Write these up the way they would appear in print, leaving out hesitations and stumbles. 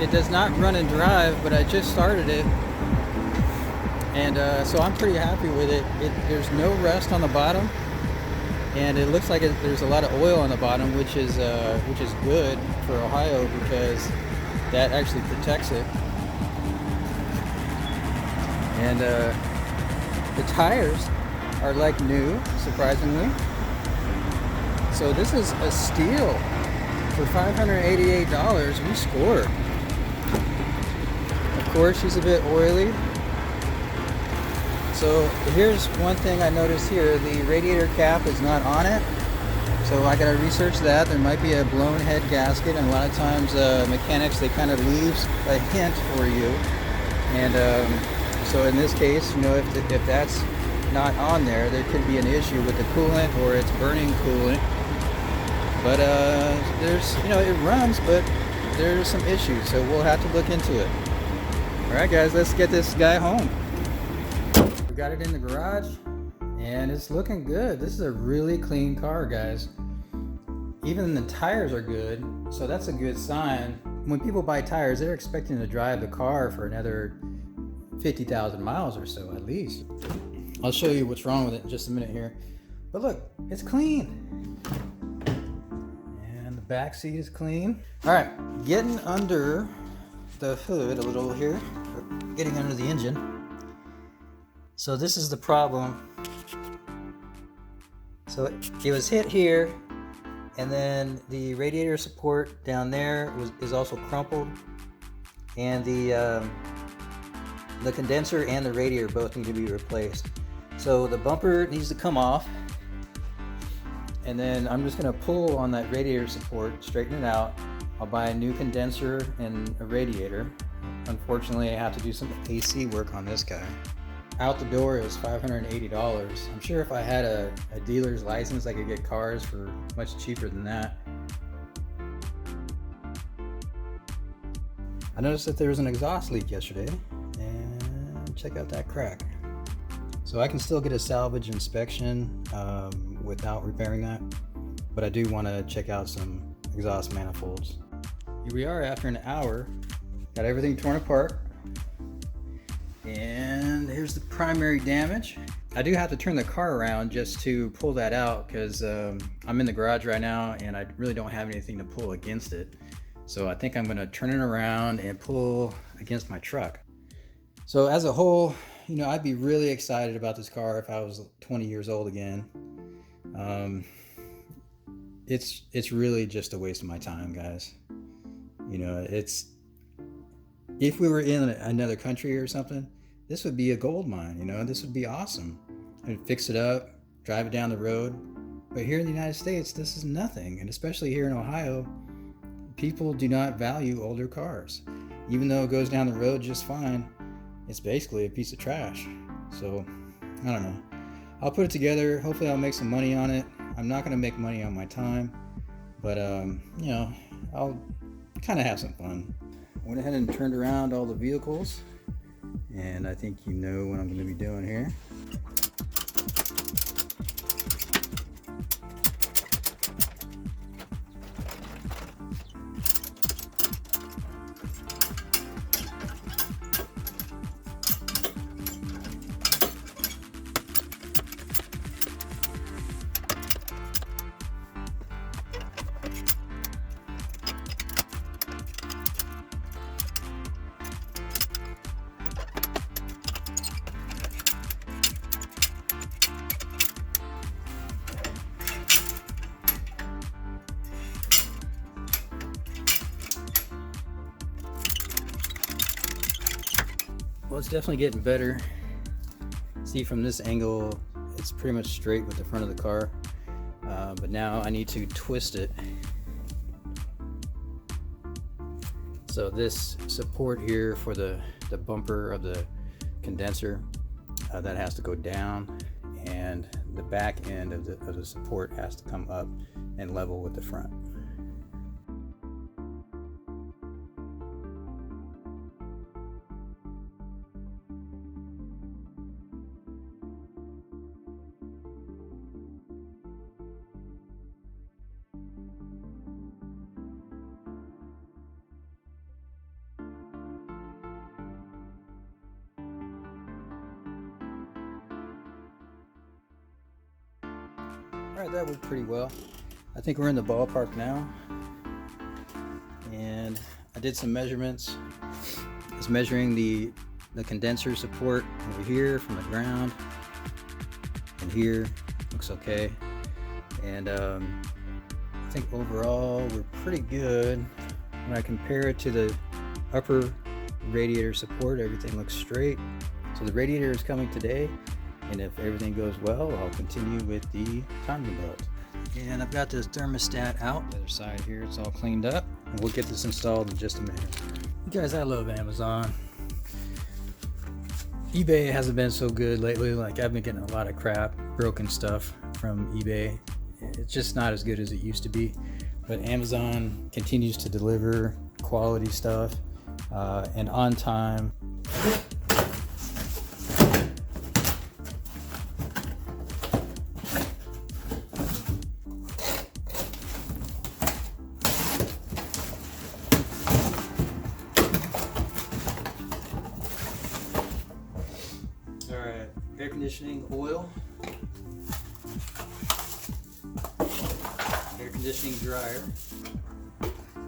it does not run and drive, but I just started it, and so I'm pretty happy with it. There's no rust on the bottom, and it looks like there's a lot of oil on the bottom, which is good for Ohio because that actually protects it. And the tires are like new, surprisingly. So this is a steal. For $588, we scored. Of course, she's a bit oily. So here's one thing I noticed here. The radiator cap is not on it. So I gotta research that. There might be a blown head gasket, and a lot of times mechanics, they kind of leave a hint for you. And so in this case, you know, if that's not on there, there could be an issue with the coolant or it's burning coolant. But there's, you know, it runs, but there's some issues, so we'll have to look into it. All right, guys, let's get this guy home. We got it in the garage, and it's looking good. This is a really clean car, guys. Even the tires are good, so that's a good sign. When people buy tires, they're expecting to drive the car for another 50,000 miles or so, at least. I'll show you what's wrong with it in just a minute here. But look, it's clean. Back seat is clean. All right, getting under the hood a little here, getting under the engine. So this is the problem. So it was hit here, and then the radiator support down there is also crumpled, and the condenser and the radiator both need to be replaced. So the bumper needs to come off. And then I'm just gonna pull on that radiator support, straighten it out. I'll buy a new condenser and a radiator. Unfortunately, I have to do some AC work on this guy. Out the door is $580. I'm sure if I had a dealer's license, I could get cars for much cheaper than that. I noticed that there was an exhaust leak yesterday, and check out that crack. So I can still get a salvage inspection without repairing that, but I do want to check out some exhaust manifolds. Here we are after an hour, got everything torn apart, and here's the primary damage. I do have to turn the car around just to pull that out because I'm in the garage right now and I really don't have anything to pull against it. So I think I'm going to turn it around and pull against my truck. So as a whole, you know, I'd be really excited about this car if I was 20 years old again. It's really just a waste of my time, guys. You know, if we were in another country or something, this would be a gold mine. You know, this would be awesome. I'd fix it up, drive it down the road. But here in the United States, this is nothing, and especially here in Ohio, people do not value older cars. Even though it goes down the road just fine, it's basically a piece of trash. So I don't know, I'll put it together. Hopefully I'll make some money on it. I'm not gonna make money on my time, but you know, I'll kind of have some fun. I went ahead and turned around all the vehicles, and I think you know what I'm going to be doing here. Well, it's definitely getting better. See, from this angle, it's pretty much straight with the front of the car. But now I need to twist it. So this support here for the bumper of the condenser, that has to go down, and the back end of the support has to come up and level with the front. Alright, that worked pretty well. I think we're in the ballpark now. And I did some measurements. I was measuring the condenser support over here from the ground. And here, looks okay. And I think overall we're pretty good. When I compare it to the upper radiator support, everything looks straight. So the radiator is coming today, and if everything goes well, I'll continue with the timing belt. And I've got this thermostat out. The other side here, it's all cleaned up, and we'll get this installed in just a minute. You guys, I love Amazon. eBay hasn't been so good lately. Like, I've been getting a lot of crap, broken stuff from eBay. It's just not as good as it used to be. But Amazon continues to deliver quality stuff and on time. All right, air conditioning oil. Air conditioning dryer,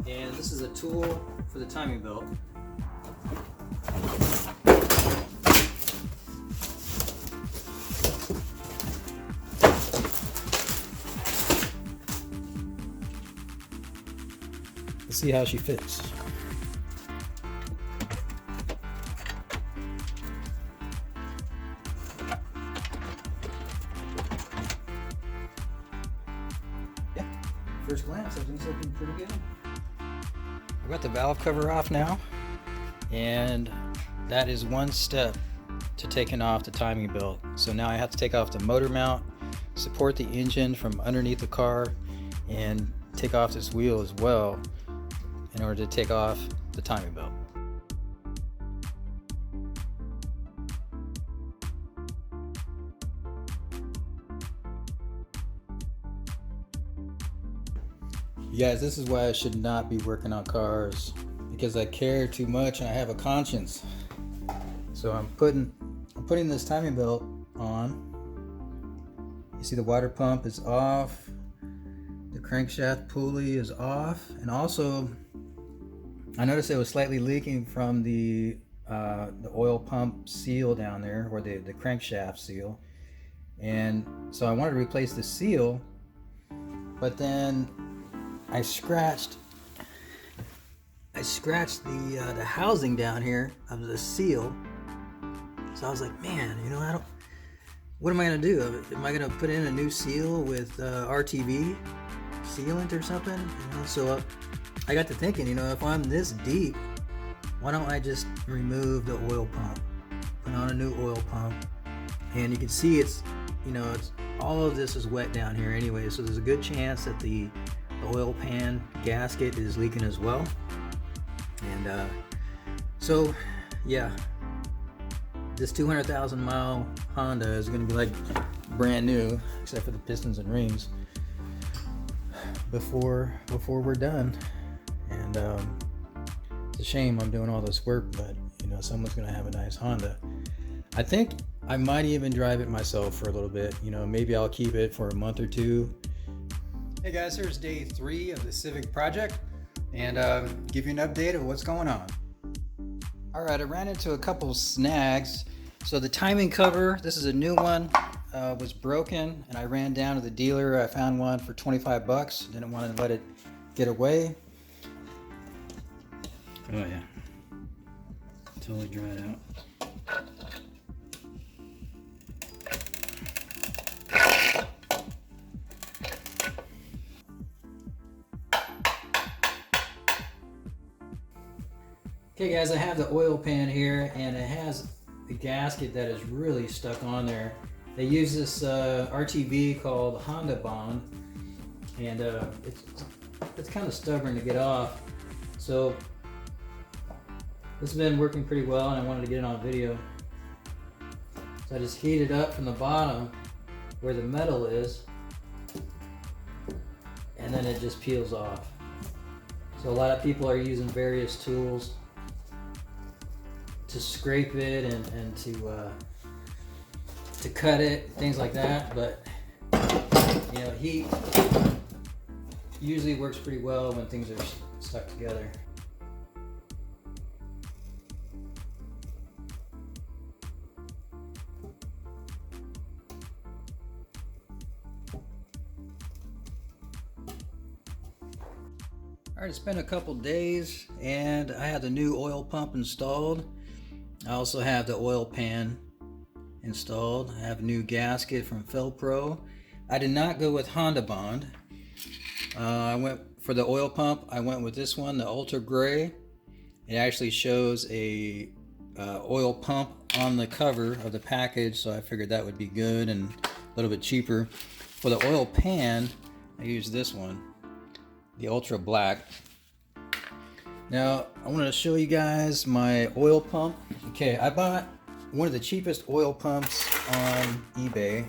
and this is a tool for the timing belt. Let's see how she fits. First glance, everything's looking pretty good. I've got the valve cover off now, and that is one step to taking off the timing belt. So now I have to take off the motor mount, support the engine from underneath the car, and take off this wheel as well in order to take off the timing belt. You guys, this is why I should not be working on cars, because I care too much and I have a conscience. So I'm putting this timing belt on. You see the water pump is off, the crankshaft pulley is off, and also I noticed it was slightly leaking from the oil pump seal down there, or the crankshaft seal, and so I wanted to replace the seal, but then I scratched the housing down here of the seal. So I was like, man, you know, what am I gonna do? Am I gonna put in a new seal with RTV sealant or something? You know, so I got to thinking, you know, if I'm this deep, why don't I just remove the oil pump, put on a new oil pump, and you can see it's all of this is wet down here anyway, so there's a good chance that the oil pan gasket is leaking as well. And so yeah, this 200,000 mile Honda is going to be like brand new, except for the pistons and rings, before we're done. And it's a shame I'm doing all this work, but you know, someone's going to have a nice Honda. I think I might even drive it myself for a little bit. You know, maybe I'll keep it for a month or two. Hey guys, here's day 3 of the Civic project, and give you an update of what's going on. Alright, I ran into a couple snags. So the timing cover, this is a new one, was broken, and I ran down to the dealer. I found one for 25 bucks. Didn't want to let it get away. Oh yeah, totally dried out. Okay guys, I have the oil pan here, and it has the gasket that is really stuck on there. They use this RTV called Honda Bond, and it's kind of stubborn to get off. So this has been working pretty well, and I wanted to get it on video. So I just heat it up from the bottom where the metal is, and then it just peels off. So a lot of people are using various tools to scrape it and to cut it, things like that. But You know, heat usually works pretty well when things are stuck together. Alright, it's been a couple days and I have the new oil pump installed. I also have the oil pan installed. I have a new gasket from Felpro. I did not go with Honda Bond. I went for the oil pump. I went with this one, the Ultra Gray. It actually shows a oil pump on the cover of the package, so I figured that would be good and a little bit cheaper. For the oil pan, I used this one, the Ultra Black. Now, I wanted to show you guys my oil pump. Okay, I bought one of the cheapest oil pumps on eBay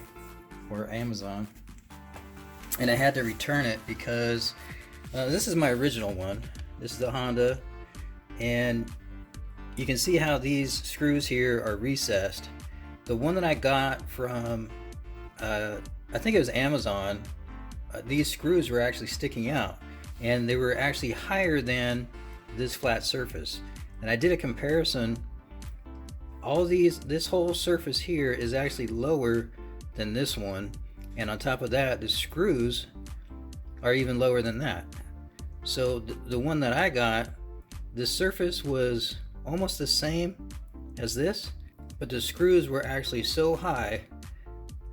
or Amazon, and I had to return it because this is my original one. This is the Honda, and you can see how these screws here are recessed. The one that I got from, I think it was Amazon, these screws were actually sticking out, and they were actually higher than this flat surface. And I did a comparison. This whole surface here is actually lower than this one, and on top of that, the screws are even lower than that. So the one that I got, the surface was almost the same as this, but the screws were actually so high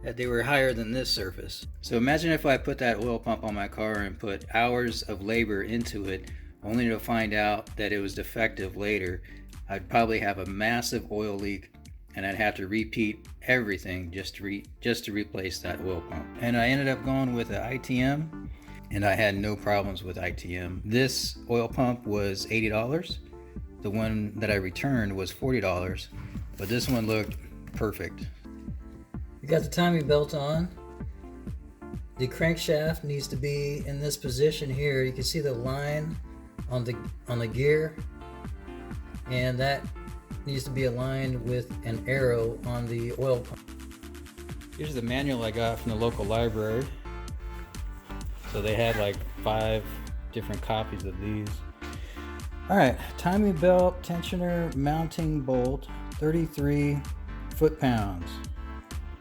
that they were higher than this surface. So imagine if I put that oil pump on my car and put hours of labor into it, only to find out that it was defective later. I'd probably have a massive oil leak, and I'd have to repeat everything just to replace that oil pump. And I ended up going with an ITM, and I had no problems with ITM. This oil pump was $80. The one that I returned was $40, but this one looked perfect. You got the timing belt on. The crankshaft needs to be in this position here. You can see the line on the gear, and that needs to be aligned with an arrow on the oil pump. Here's the manual I got from the local library. So they had like 5 different copies of these. Alright, timing belt tensioner mounting bolt, 33 foot-pounds.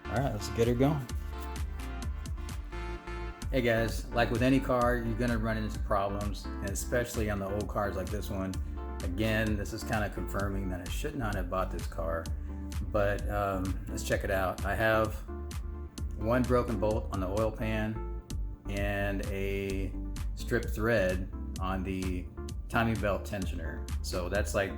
Alright, let's get her going. Hey guys, like with any car, you're gonna run into problems, and especially on the old cars like this one. Again, this is kind of confirming that I should not have bought this car, but let's check it out. I have one broken bolt on the oil pan and a stripped thread on the timing belt tensioner. So that's like,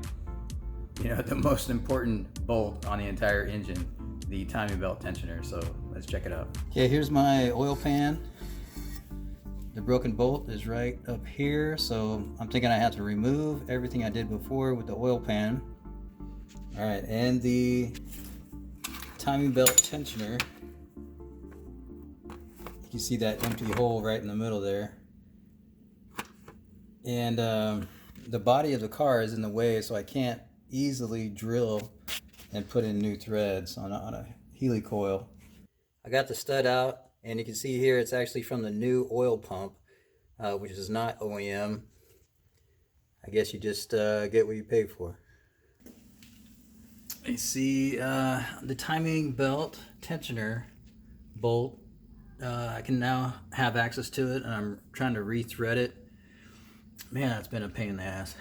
you know, the most important bolt on the entire engine, the timing belt tensioner. So let's check it out. Okay, here's my oil pan. The broken bolt is right up here, so I'm thinking I have to remove everything I did before with the oil pan. All right, and the timing belt tensioner. You can see that empty hole right in the middle there. And the body of the car is in the way, so I can't easily drill and put in new threads on a Healy coil. I got the stud out, and you can see here it's actually from the new oil pump, which is not OEM. I guess you just get what you pay for. You see the timing belt tensioner bolt. I can now have access to it, and I'm trying to rethread it. Man, it's been a pain in the ass.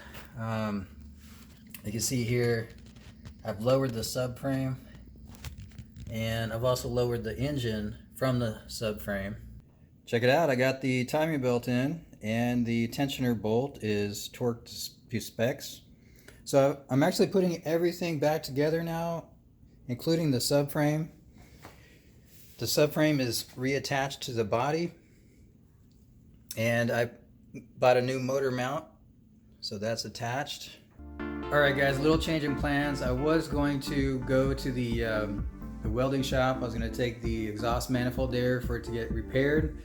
You can see here, I've lowered the subframe, and I've also lowered the engine from the subframe. Check it out, I got the timing belt in, and the tensioner bolt is torqued to specs. So I'm actually putting everything back together now, including the subframe. The subframe is reattached to the body, and I bought a new motor mount, so that's attached. Alright guys, a little change in plans. I was going to go to the welding shop. I was going to take the exhaust manifold there for it to get repaired,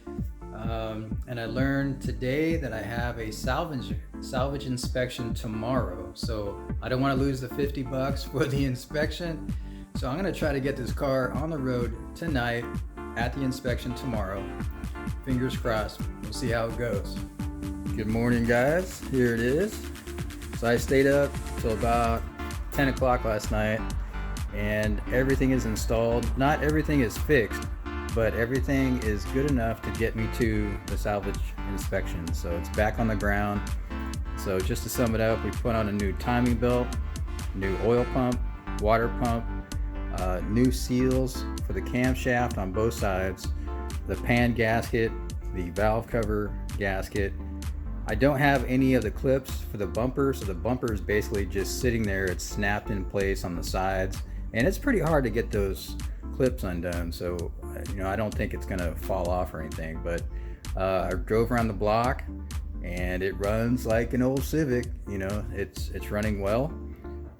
and I learned today that I have a salvage inspection tomorrow, so I don't want to lose the $50 for the inspection. So I'm going to try to get this car on the road tonight at the inspection tomorrow. Fingers crossed. We'll see how it goes. Good morning, guys. Here it is. So I stayed up till about 10 o'clock last night, and everything is installed. Not everything is fixed, but everything is good enough to get me to the salvage inspection. So it's back on the ground. So just to sum it up, we put on a new timing belt, new oil pump, water pump, new seals for the camshaft on both sides, the pan gasket, the valve cover gasket. I don't have any of the clips for the bumper, so the bumper is basically just sitting there. It's snapped in place on the sides, and it's pretty hard to get those clips undone. So, I don't think it's gonna fall off or anything, but I drove around the block and it runs like an old Civic. It's running well,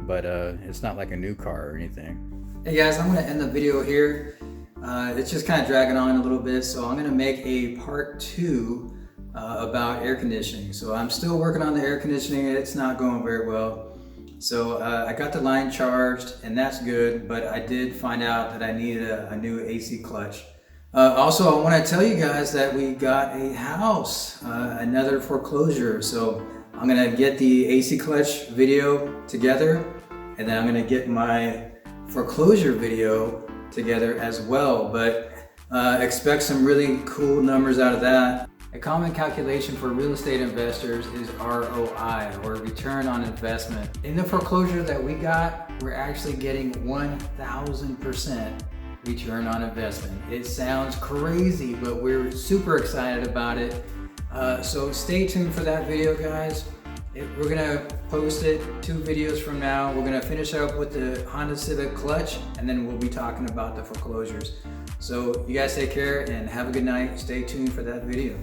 but it's not like a new car or anything. Hey guys, I'm gonna end the video here. It's just kind of dragging on a little bit, so I'm gonna make a part 2 about air conditioning. So I'm still working on the air conditioning. It's not going very well. So I got the line charged, and that's good, but I did find out that I needed a new AC clutch. Also, I want to tell you guys that we got a house, another foreclosure. So I'm gonna get the AC clutch video together, and then I'm gonna get my foreclosure video together as well. But expect some really cool numbers out of that. A common calculation for real estate investors is ROI, or return on investment. In the foreclosure that we got, we're actually getting 1,000% return on investment. It sounds crazy, but we're super excited about it. So stay tuned for that video, guys. We're gonna post it 2 videos from now. We're gonna finish up with the Honda Civic clutch, and then we'll be talking about the foreclosures. So you guys take care and have a good night. Stay tuned for that video.